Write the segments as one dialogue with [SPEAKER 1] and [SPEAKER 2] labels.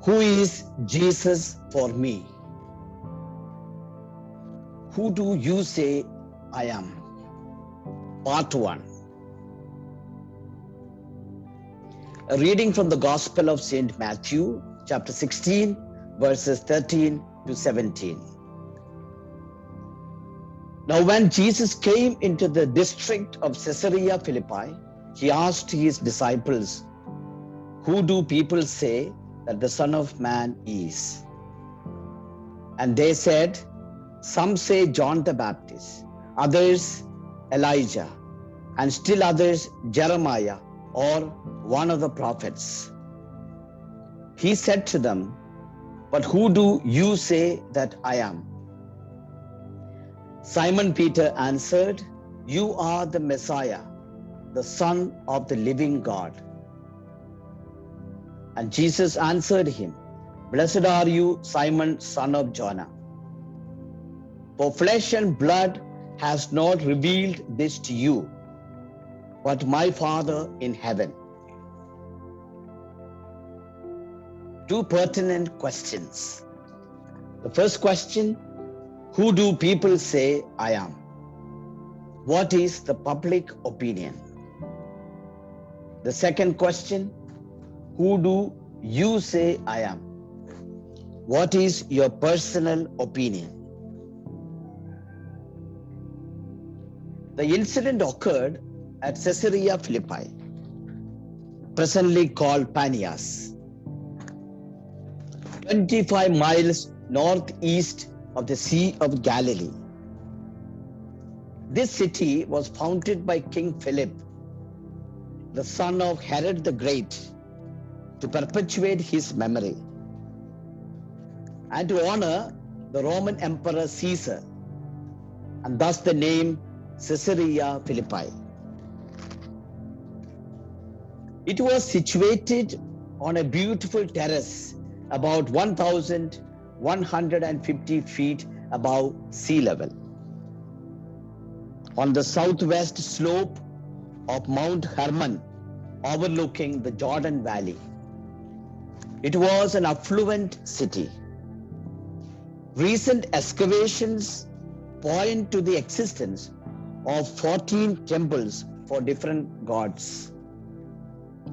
[SPEAKER 1] Who is Jesus for me? Who do you say I am? Part 1. A reading from the Gospel of St. Matthew, chapter 16, verses 13 to 17. Now, when Jesus came into the district of Caesarea Philippi, he asked his disciples, "Who do people say that the Son of Man is?" And they said, "Some say John the Baptist, others Elijah, and still others Jeremiah or one of the prophets." He said to them, "But who do you say that I am?" Simon Peter answered, "You are the Messiah, the Son of the living God." And Jesus answered him, "Blessed are you, Simon, son of Jonah. For flesh and blood has not revealed this to you, but my Father in heaven." Two pertinent questions. The first question, who do people say I am? What is the public opinion? The second question, who do you say I am? What is your personal opinion? The incident occurred at Caesarea Philippi, presently called Panias, 25 miles northeast of the Sea of Galilee. This city was founded by King Philip, the son of Herod the Great, to perpetuate his memory and to honor the Roman Emperor Caesar, and thus the name Caesarea Philippi. It was situated on a beautiful terrace about 1,150 feet above sea level, on the southwest slope of Mount Hermon, overlooking the Jordan Valley. It was an affluent city. Recent excavations point to the existence of 14 temples for different gods.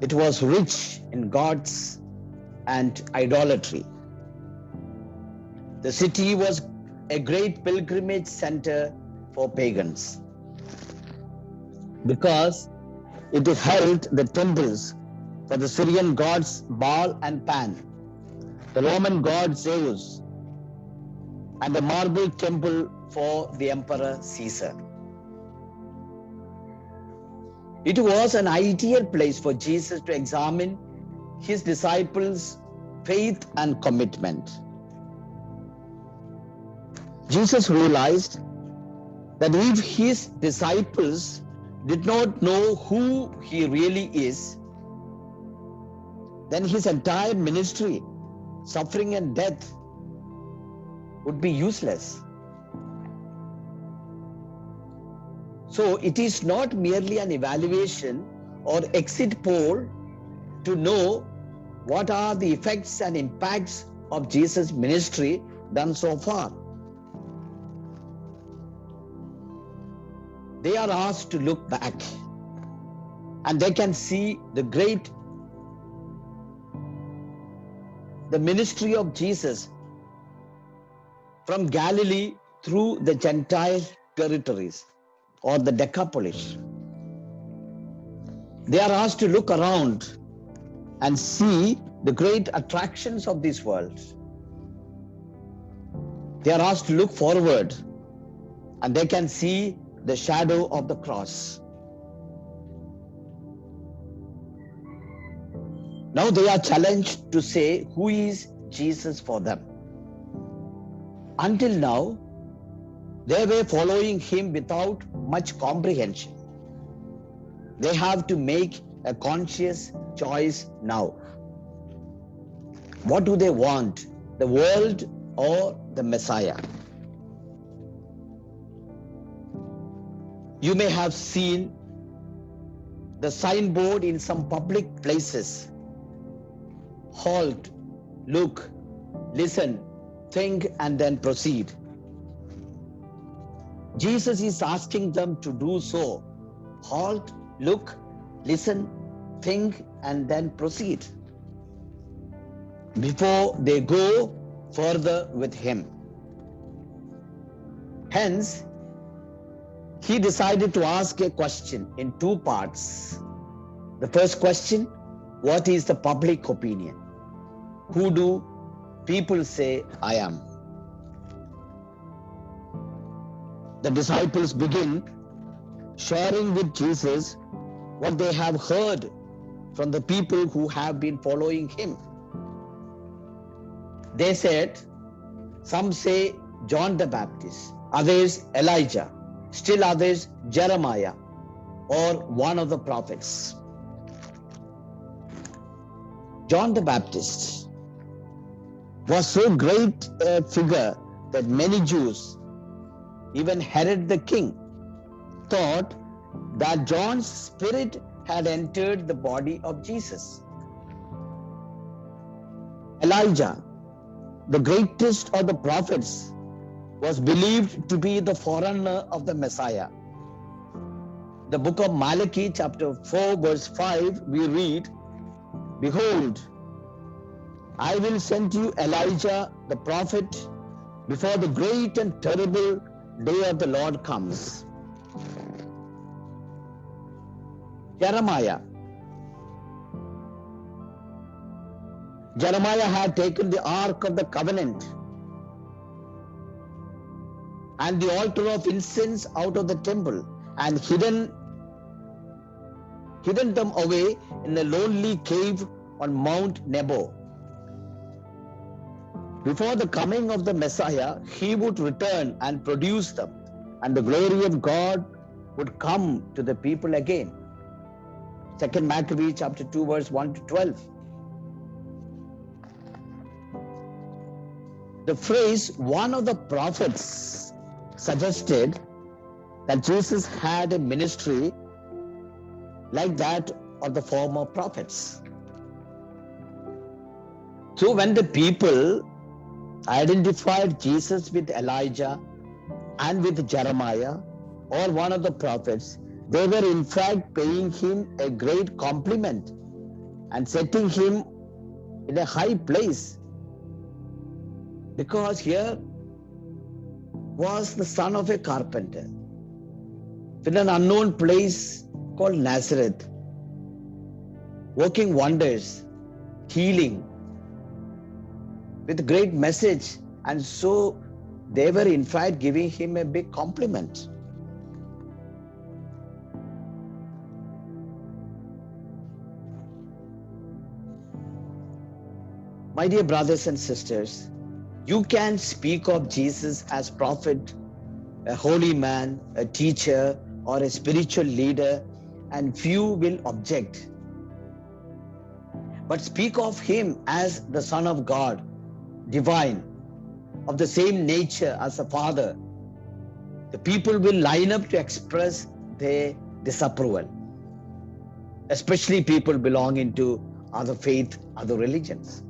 [SPEAKER 1] It was rich in gods and idolatry. The city was a great pilgrimage center for pagans because it held the temples for the Syrian gods Baal and Pan, the Roman god Zeus, and the marble temple for the Emperor Caesar. It was an ideal place for Jesus to examine his disciples' faith and commitment. Jesus realized that if his disciples did not know who he really is, then his entire ministry, suffering and death would be useless. So it is not merely an evaluation or exit poll to know what are the effects and impacts of Jesus' ministry done so far. They are asked to look back, and they can see the ministry of Jesus from Galilee through the Gentile territories or the Decapolis. They are asked to look around and see the great attractions of this world. They are asked to look forward, and they can see the shadow of the cross. Now they are challenged to say who is Jesus for them. Until now, they were following him without much comprehension. They have to make a conscious choice now. What do they want, the world or the Messiah? You may have seen the signboard in some public places. Halt, look, listen, think, and then proceed. Jesus is asking them to do so. Halt, look, listen, think, and then proceed before they go further with him. Hence, he decided to ask a question in two parts. The first question, what is the public opinion? Who do people say I am? The disciples begin sharing with Jesus what they have heard from the people who have been following him. They said, some say John the Baptist, others Elijah, still others Jeremiah, or one of the prophets. John the Baptist was so great a figure that many Jews, even Herod the king, thought that John's spirit had entered the body of Jesus. Elijah, the greatest of the prophets, was believed to be the forerunner of the Messiah. The book of Malachi chapter 4 verse 5 we read, behold, I will send you Elijah the prophet before the great and terrible day of the Lord comes. Jeremiah had taken the Ark of the Covenant and the altar of incense out of the temple and hidden them away in a lonely cave on Mount Nebo. Before the coming of the Messiah, he would return and produce them, and the glory of God would come to the people again. 2 Maccabees chapter 2 verse 1 to 12. The phrase one of the prophets suggested that Jesus had a ministry like that of the former prophets. So when the people identified Jesus with Elijah and with Jeremiah or one of the prophets, they were in fact paying him a great compliment and setting him in a high place, because here was the son of a carpenter in an unknown place called Nazareth, working wonders, healing, with great message, and so they were in fact giving him a big compliment. My dear brothers and sisters, you can speak of Jesus as prophet, a holy man, a teacher, or a spiritual leader, and few will object. But speak of him as the Son of God, divine, of the same nature as the Father, the people will line up to express their disapproval, especially people belonging to other faith, other religions.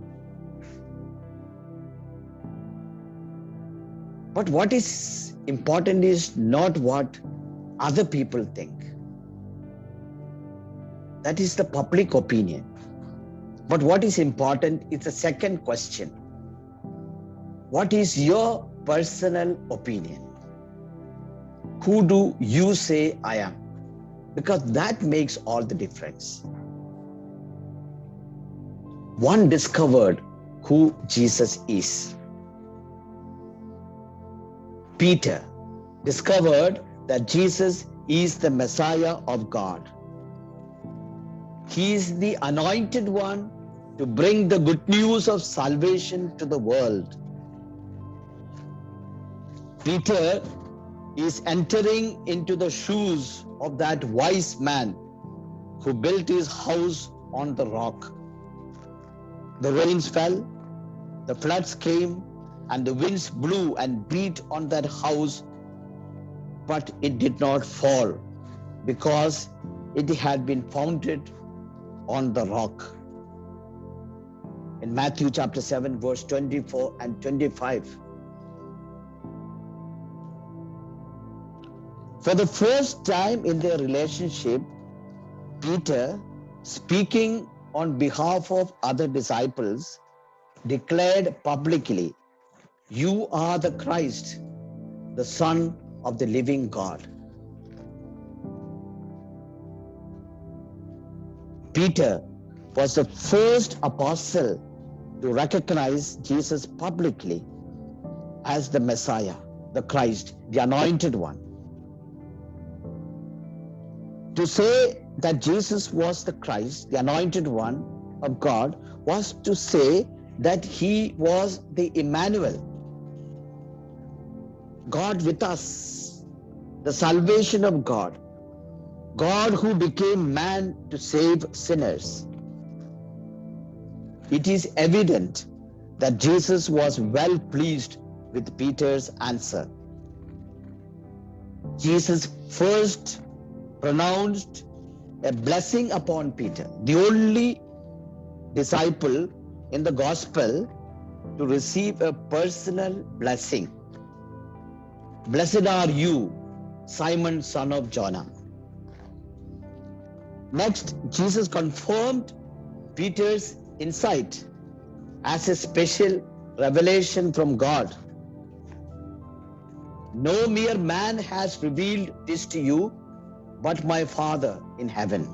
[SPEAKER 1] But what is important is not what other people think. That is the public opinion. But what is important is the second question. What is your personal opinion? Who do you say I am? Because that makes all the difference. One discovered who Jesus is. Peter discovered that Jesus is the Messiah of God. He is the anointed one to bring the good news of salvation to the world. Peter is entering into the shoes of that wise man who built his house on the rock. The rains fell, the floods came, and the winds blew and beat on that house, but it did not fall because it had been founded on the rock. in Matthew chapter 7, verse 24 and 25. For the first time in their relationship, Peter, speaking on behalf of other disciples, declared publicly, "You are the Christ, the Son of the living God." Peter was the first apostle to recognize Jesus publicly as the Messiah, the Christ, the Anointed One. To say that Jesus was the Christ, the Anointed One of God, was to say that he was the Emmanuel, God with us, the salvation of God, God who became man to save sinners. It is evident that Jesus was well pleased with Peter's answer. Jesus first pronounced a blessing upon Peter, the only disciple in the gospel to receive a personal blessing. "Blessed are you, Simon, son of Jonah." Next, Jesus confirmed Peter's insight as a special revelation from God. "No mere man has revealed this to you, but my Father in heaven."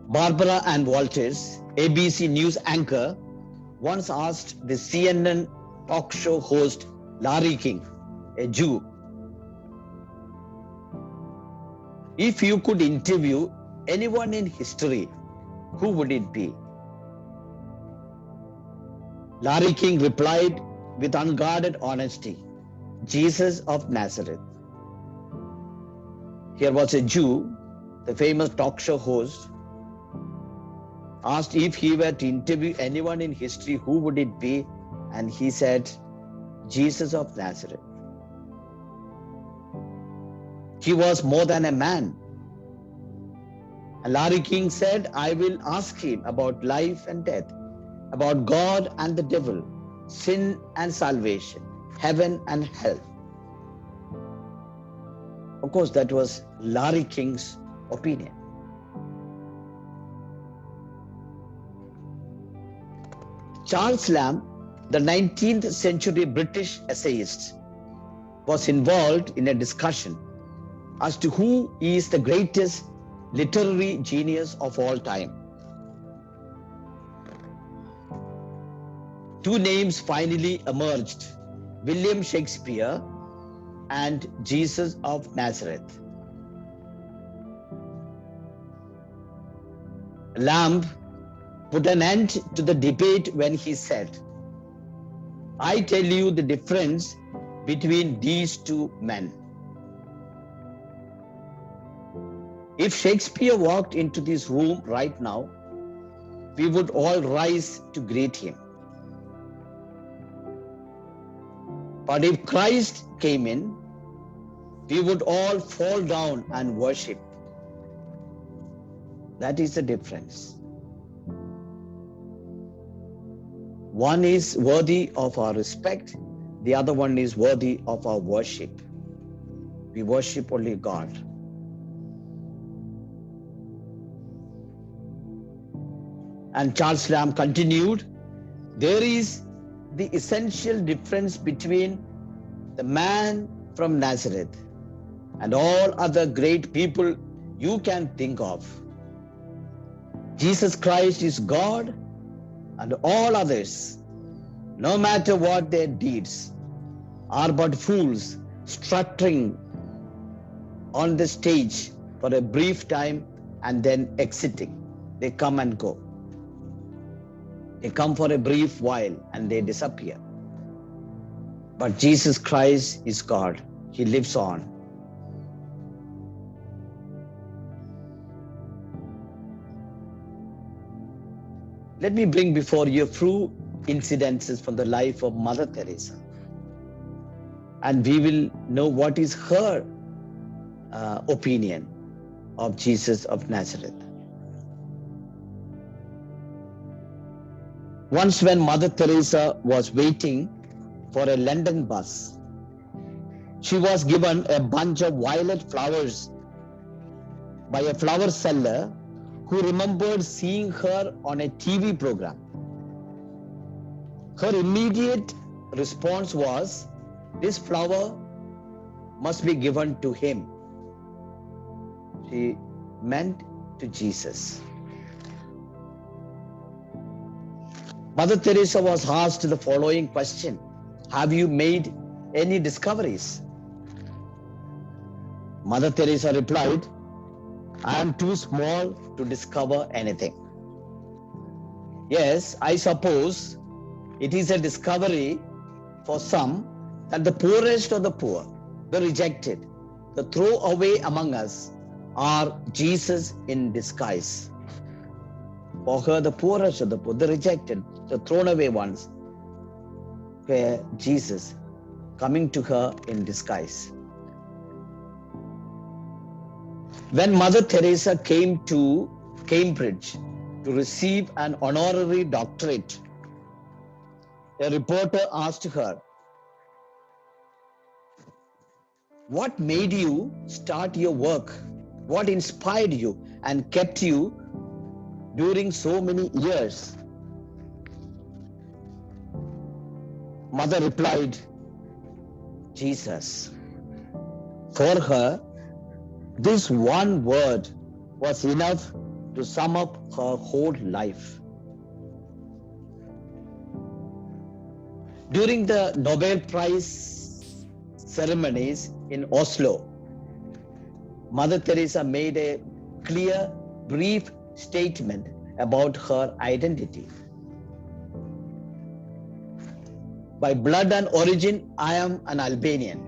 [SPEAKER 1] Barbara Ann Walters, ABC News anchor, once asked the CNN talk show host Larry King, a Jew, if you could interview anyone in history, who would it be? Larry King replied with unguarded honesty, "Jesus of Nazareth." Here was a Jew, the famous talk show host, asked if he were to interview anyone in history, who would it be? And he said, "Jesus of Nazareth." He was more than a man. And Larry King said, "I will ask him about life and death, about God and the devil, sin and salvation, heaven and hell." Of course, that was Larry King's opinion. Charles Lamb, the 19th century British essayist, was involved in a discussion as to who is the greatest literary genius of all time. Two names finally emerged: William Shakespeare and Jesus of Nazareth. Lamb put an end to the debate when he said, "I tell you the difference between these two men. If Shakespeare walked into this room right now, we would all rise to greet him. But if Christ came in, we would all fall down and worship." That is the difference. One is worthy of our respect, the other one is worthy of our worship. We worship only God. And Charles Lamb continued, "There is the essential difference between the man from Nazareth and all other great people you can think of. Jesus Christ is God, and all others, no matter what their deeds, are but fools struttering on the stage for a brief time and then exiting. They come and go. They come for a brief while and they disappear. But Jesus Christ is God. He lives on. Let me bring before you a few incidences from the life of Mother Teresa. And we will know what is her opinion of Jesus of Nazareth. Once, when Mother Teresa was waiting for a London bus, she was given a bunch of violet flowers by a flower seller who remembered seeing her on a TV program. Her immediate response was, "This flower must be given to him." She meant to Jesus. Mother Teresa was asked the following question: "Have you made any discoveries?" Mother Teresa replied, "I am too small to discover anything." Yes, I suppose it is a discovery for some that the poorest of the poor, the rejected, the throwaway among us are Jesus in disguise. For her, the poorest of the poor, the rejected, the thrown away ones, were Jesus coming to her in disguise. When Mother Teresa came to Cambridge to receive an honorary doctorate, a reporter asked her, "What made you start your work? What inspired you and kept you during so many years?" Mother replied, "Jesus." For her, this one word was enough to sum up her whole life. During the Nobel Prize ceremonies in Oslo, Mother Teresa made a clear, brief statement about her identity. "By blood and origin, I am an Albanian.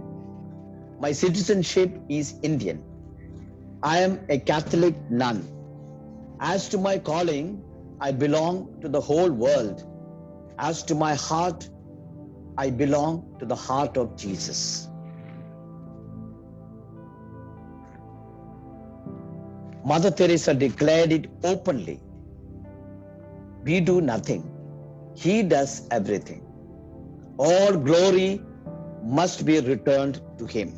[SPEAKER 1] My citizenship is Indian. I am a Catholic nun. As to my calling, I belong to the whole world. As to my heart, I belong to the heart of Jesus." Mother Teresa declared it openly. We do nothing. He does everything. All glory must be returned to him.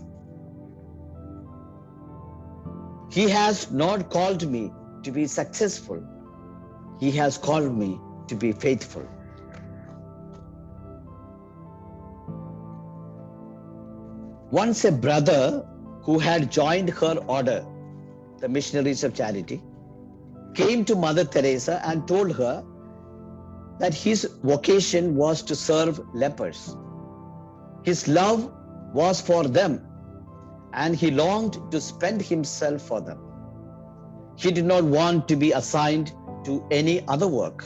[SPEAKER 1] He has not called me to be successful. He has called me to be faithful. Once a brother who had joined her order, the Missionaries of Charity, came to Mother Teresa and told her that his vocation was to serve lepers. His love was for them, and he longed to spend himself for them. He did not want to be assigned to any other work.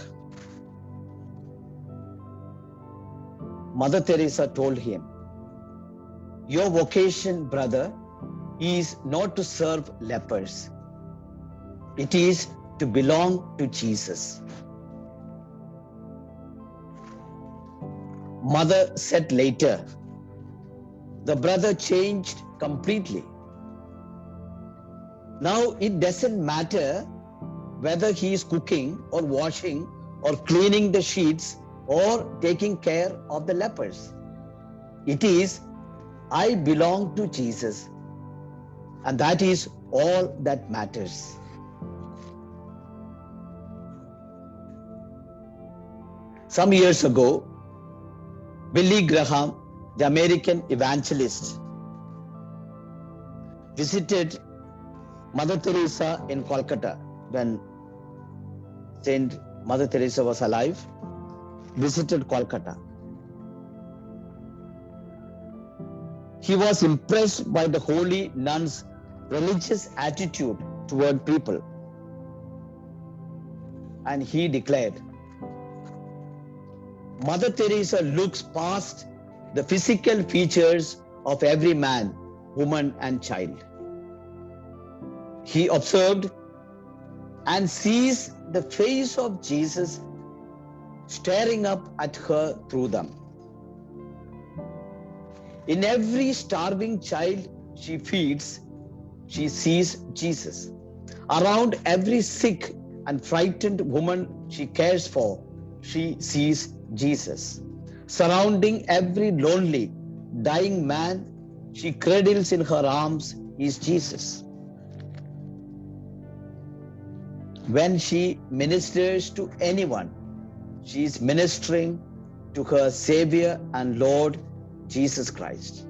[SPEAKER 1] Mother Teresa told him, "Your vocation, brother, is not to serve lepers. It is to belong to Jesus." Mother said later, the brother changed completely. Now it doesn't matter whether he is cooking or washing or cleaning the sheets or taking care of the lepers. It is, I belong to Jesus, and that is all that matters. Some years ago, Billy Graham, the American evangelist, visited Mother Teresa in Kolkata when Saint Mother Teresa was alive, visited Kolkata. He was impressed by the holy nun's religious attitude toward people, and he declared, "Mother Teresa looks past the physical features of every man, woman, and child. He observed and sees the face of Jesus staring up at her through them. In every starving child she feeds, she sees Jesus. Around every sick and frightened woman she cares for, she sees Jesus. Surrounding every lonely, dying man she cradles in her arms is Jesus. When she ministers to anyone, she is ministering to her Savior and Lord Jesus Christ.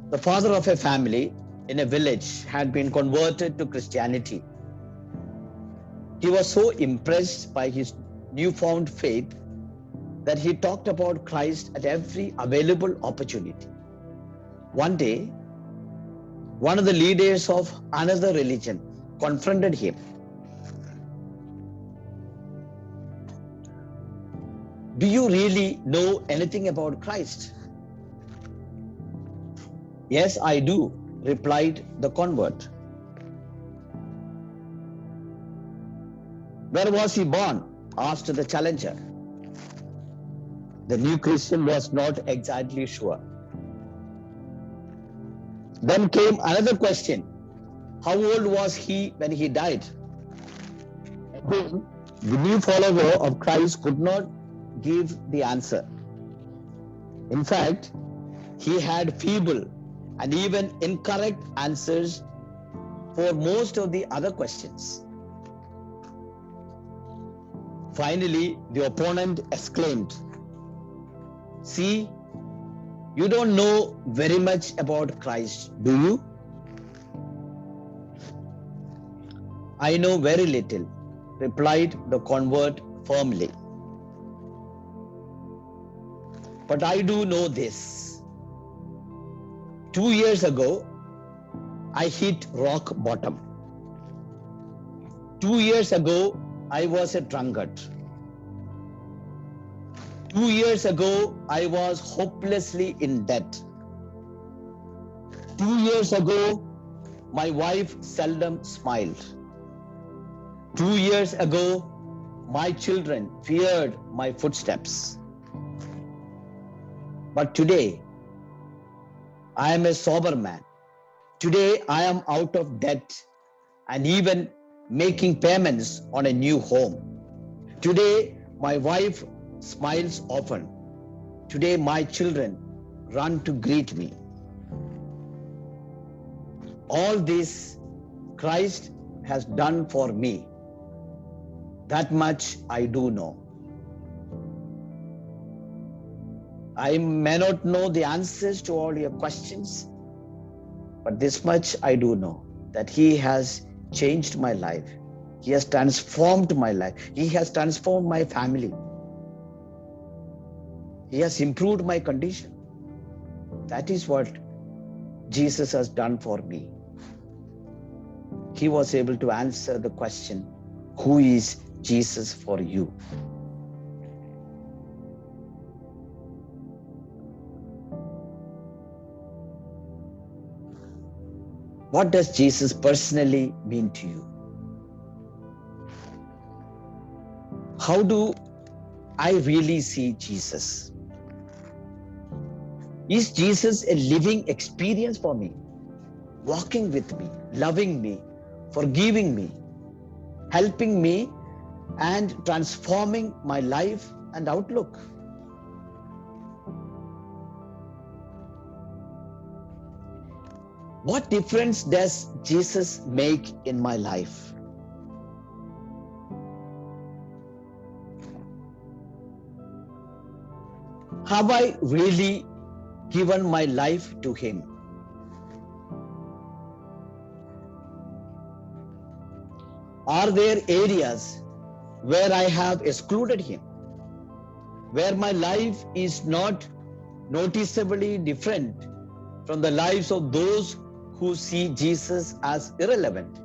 [SPEAKER 1] The father of a family in a village had been converted to Christianity. He was so impressed by his newfound faith that he talked about Christ at every available opportunity. One day, one of the leaders of another religion confronted him. Do you really know anything about Christ? Yes, I do, replied the convert. Where was he born? Asked the challenger. The new Christian was not exactly sure. Then came another question. How old was he when he died? Again, the new follower of Christ could not give the answer. In fact, he had feeble and even incorrect answers for most of the other questions. Finally, the opponent exclaimed, "See, you don't know very much about Christ, do you?" "I know very little," replied the convert firmly. "But I do know this. 2 years ago, I hit rock bottom. 2 years ago, I was a drunkard. 2 years ago, I was hopelessly in debt. 2 years ago, my wife seldom smiled. 2 years ago, my children feared my footsteps. But today, I am a sober man. Today, I am out of debt and even making payments on a new home. Today, my wife smiles often. Today, my children run to greet me. All this Christ has done for me. That much I do know. I may not know the answers to all your questions, but this much I do know, that He has changed my life. He has transformed my life. He has transformed my family. He has improved my condition. That is what Jesus has done for me." He was able to answer the question, who is Jesus for you? What does Jesus personally mean to you? How do I really see Jesus? Is Jesus a living experience for me, walking with me, loving me, forgiving me, helping me, and transforming my life and outlook? What difference does Jesus make in my life? Have I really given my life to Him? Are there areas where I have excluded Him, where my life is not noticeably different from the lives of those who see Jesus as irrelevant?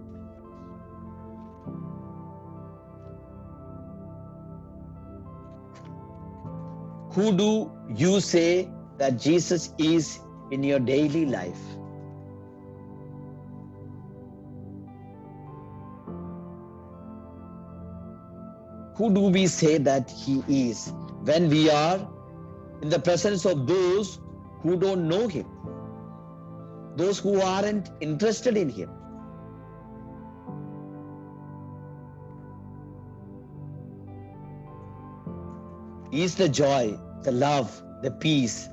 [SPEAKER 1] Who do you say that Jesus is in your daily life? Who do we say that He is when we are in the presence of those who don't know Him, those who aren't interested in Him. Is the joy, the love, the peace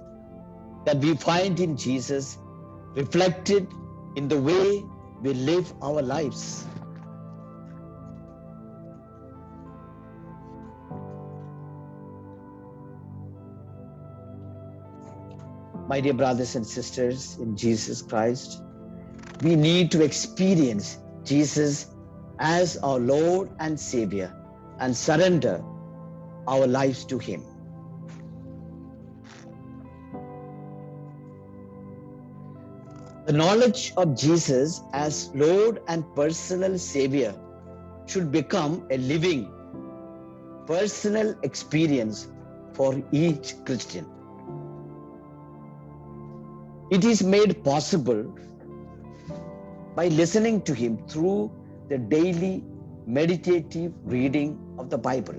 [SPEAKER 1] that we find in Jesus reflected in the way we live our lives? My dear brothers and sisters in Jesus Christ, we need to experience Jesus as our Lord and Savior and surrender our lives to Him. The knowledge of Jesus as Lord and personal Savior should become a living, personal experience for each Christian. It is made possible by listening to Him through the daily meditative reading of the Bible,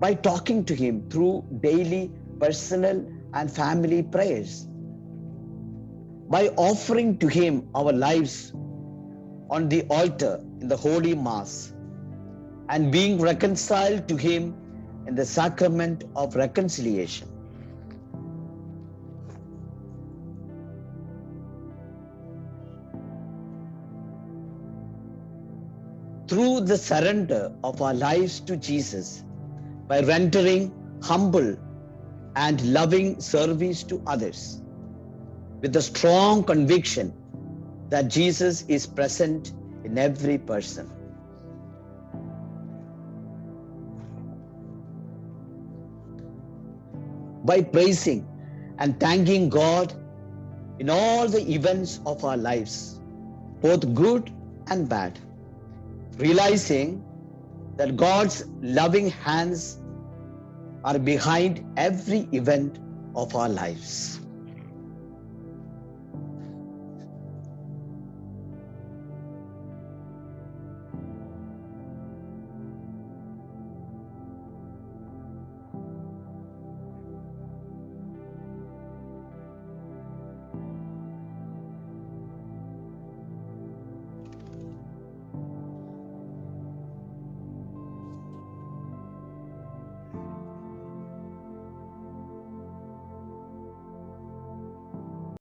[SPEAKER 1] by talking to Him through daily personal and family prayers, by offering to Him our lives on the altar in the Holy Mass, and being reconciled to Him in the sacrament of reconciliation. Through the surrender of our lives to Jesus, by rendering humble and loving service to others, with the strong conviction that Jesus is present in every person. By praising and thanking God in all the events of our lives, both good and bad, realizing that God's loving hands are behind every event of our lives.